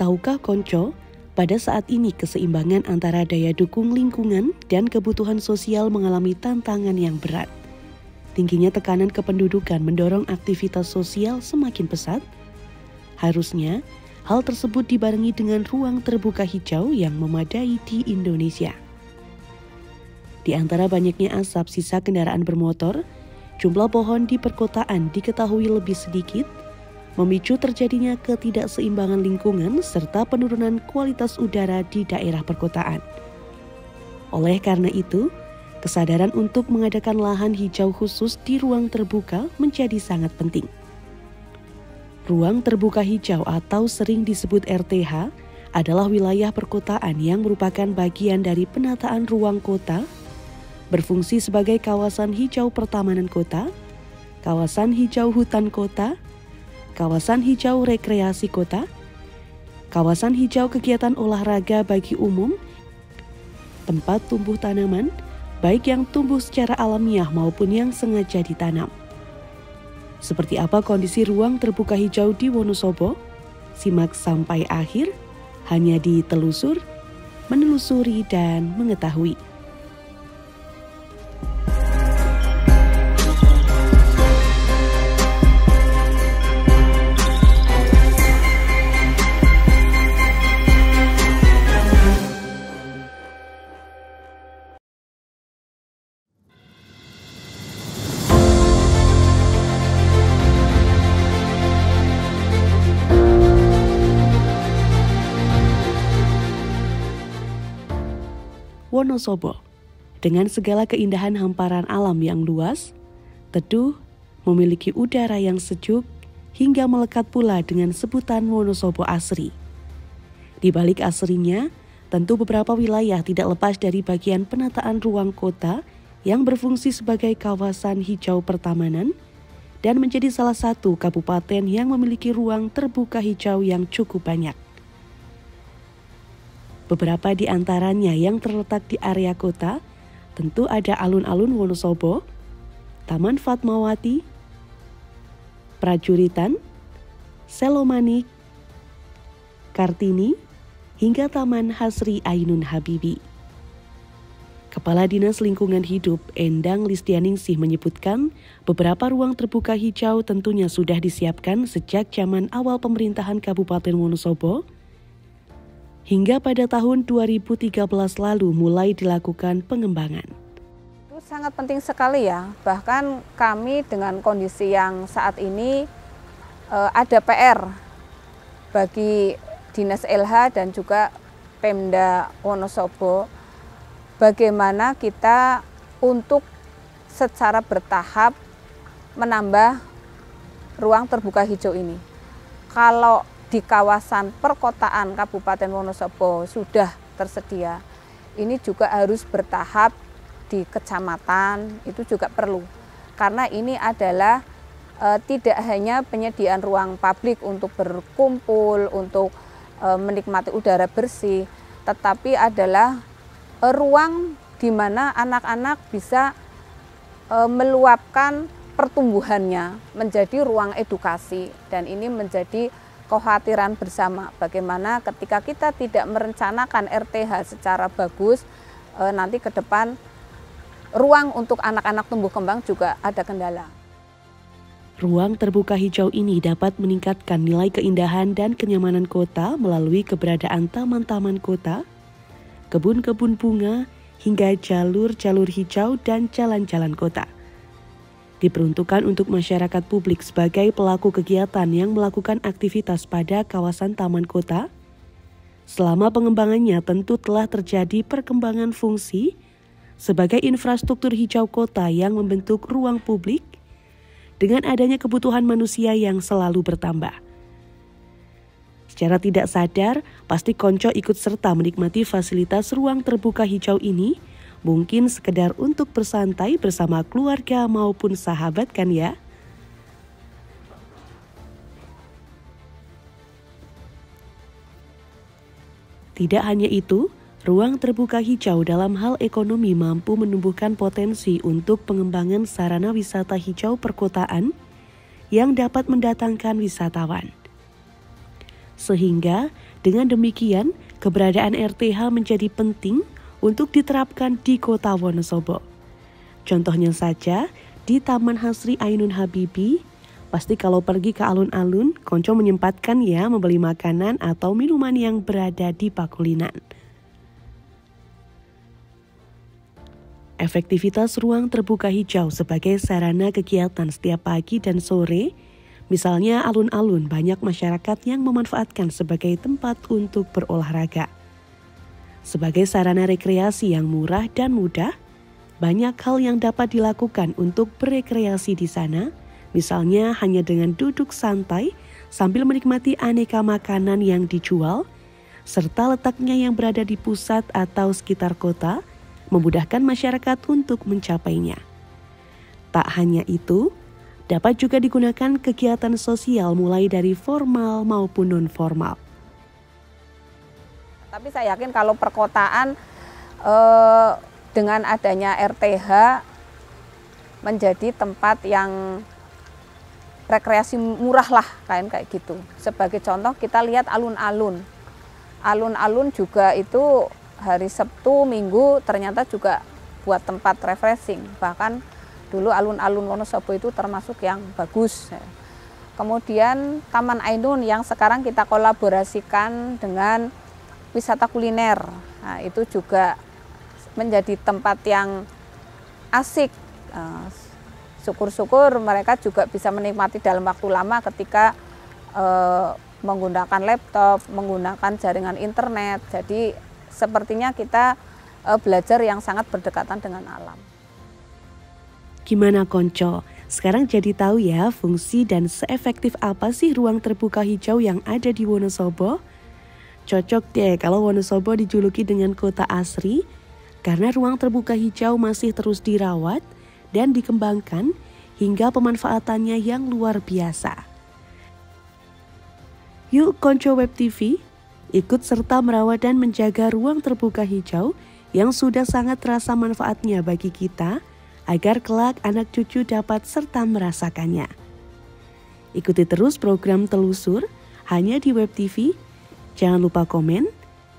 tahukah Konco, pada saat ini keseimbangan antara daya dukung lingkungan dan kebutuhan sosial mengalami tantangan yang berat. Tingginya tekanan kependudukan mendorong aktivitas sosial semakin pesat. Harusnya, hal tersebut dibarengi dengan ruang terbuka hijau yang memadai di Indonesia. Di antara banyaknya asap sisa kendaraan bermotor, jumlah pohon di perkotaan diketahui lebih sedikit, memicu terjadinya ketidakseimbangan lingkungan serta penurunan kualitas udara di daerah perkotaan. Oleh karena itu, kesadaran untuk mengadakan lahan hijau khusus di ruang terbuka menjadi sangat penting. Ruang terbuka hijau atau sering disebut RTH adalah wilayah perkotaan yang merupakan bagian dari penataan ruang kota, berfungsi sebagai kawasan hijau pertamanan kota, kawasan hijau hutan kota, kawasan hijau rekreasi kota, kawasan hijau kegiatan olahraga bagi umum, tempat tumbuh tanaman, baik yang tumbuh secara alamiah maupun yang sengaja ditanam. Seperti apa kondisi ruang terbuka hijau di Wonosobo? Simak sampai akhir, hanya di Telusur, Menelusuri, dan Mengetahui. Wonosobo, dengan segala keindahan hamparan alam yang luas, teduh, memiliki udara yang sejuk, hingga melekat pula dengan sebutan Wonosobo Asri. Di balik asrinya, tentu beberapa wilayah tidak lepas dari bagian penataan ruang kota yang berfungsi sebagai kawasan hijau pertamanan dan menjadi salah satu kabupaten yang memiliki ruang terbuka hijau yang cukup banyak. Beberapa di antaranya yang terletak di area kota, tentu ada alun-alun Wonosobo, Taman Fatmawati, Prajuritan, Selomanik, Kartini, hingga Taman Hasri Ainun Habibi. Kepala Dinas Lingkungan Hidup Endang Listianingsih menyebutkan beberapa ruang terbuka hijau tentunya sudah disiapkan sejak zaman awal pemerintahan Kabupaten Wonosobo, hingga pada tahun 2013 lalu mulai dilakukan pengembangan. Itu sangat penting sekali ya, bahkan kami dengan kondisi yang saat ini ada PR bagi Dinas LH dan juga Pemda Wonosobo, bagaimana kita untuk secara bertahap menambah ruang terbuka hijau ini. Kalau di kawasan perkotaan Kabupaten Wonosobo sudah tersedia, ini juga harus bertahap di kecamatan, itu juga perlu. Karena ini adalah tidak hanya penyediaan ruang publik untuk berkumpul, untuk menikmati udara bersih, tetapi adalah ruang di mana anak-anak bisa meluapkan pertumbuhannya menjadi ruang edukasi, dan ini menjadi kekhawatiran bersama bagaimana ketika kita tidak merencanakan RTH secara bagus, nanti ke depan ruang untuk anak-anak tumbuh kembang juga ada kendala. Ruang terbuka hijau ini dapat meningkatkan nilai keindahan dan kenyamanan kota melalui keberadaan taman-taman kota, kebun-kebun bunga, hingga jalur-jalur hijau dan jalan-jalan kota. Diperuntukkan untuk masyarakat publik sebagai pelaku kegiatan yang melakukan aktivitas pada kawasan taman kota. Selama pengembangannya tentu telah terjadi perkembangan fungsi sebagai infrastruktur hijau kota yang membentuk ruang publik dengan adanya kebutuhan manusia yang selalu bertambah. Secara tidak sadar, pasti Konco ikut serta menikmati fasilitas ruang terbuka hijau ini, mungkin sekedar untuk bersantai bersama keluarga maupun sahabat kan ya? Tidak hanya itu, ruang terbuka hijau dalam hal ekonomi mampu menumbuhkan potensi untuk pengembangan sarana wisata hijau perkotaan yang dapat mendatangkan wisatawan. Sehingga dengan demikian keberadaan RTH menjadi penting untuk diterapkan di Kota Wonosobo. Contohnya saja di Taman Hasri Ainun Habibie, pasti kalau pergi ke alun-alun, konco menyempatkan ya membeli makanan atau minuman yang berada di pakulinan. Efektivitas ruang terbuka hijau sebagai sarana kegiatan setiap pagi dan sore, misalnya alun-alun banyak masyarakat yang memanfaatkan sebagai tempat untuk berolahraga. Sebagai sarana rekreasi yang murah dan mudah, banyak hal yang dapat dilakukan untuk berekreasi di sana, misalnya hanya dengan duduk santai sambil menikmati aneka makanan yang dijual, serta letaknya yang berada di pusat atau sekitar kota, memudahkan masyarakat untuk mencapainya. Tak hanya itu, dapat juga digunakan kegiatan sosial mulai dari formal maupun non-formal. Tapi saya yakin kalau perkotaan dengan adanya RTH menjadi tempat yang rekreasi murah lah kayak gitu. Sebagai contoh kita lihat alun-alun. Alun-alun juga itu hari Sabtu, Minggu ternyata juga buat tempat refreshing. Bahkan dulu alun-alun Wonosobo itu termasuk yang bagus. Kemudian Taman Ainun yang sekarang kita kolaborasikan dengan wisata kuliner. Nah, itu juga menjadi tempat yang asik. Syukur-syukur mereka juga bisa menikmati dalam waktu lama ketika menggunakan laptop, menggunakan jaringan internet. Jadi sepertinya kita belajar yang sangat berdekatan dengan alam. Gimana konco? Sekarang jadi tahu ya fungsi dan seefektif apa sih ruang terbuka hijau yang ada di Wonosobo? Cocok deh kalau Wonosobo dijuluki dengan kota asri, karena ruang terbuka hijau masih terus dirawat dan dikembangkan hingga pemanfaatannya yang luar biasa. Yuk konco Web TV, ikut serta merawat dan menjaga ruang terbuka hijau yang sudah sangat terasa manfaatnya bagi kita, agar kelak anak cucu dapat serta merasakannya. Ikuti terus program Telusur hanya di Web TV. Jangan lupa komen,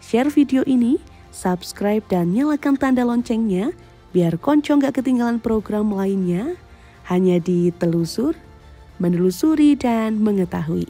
share video ini, subscribe dan nyalakan tanda loncengnya biar konco nggak ketinggalan program lainnya hanya di Telusur, menelusuri dan mengetahui.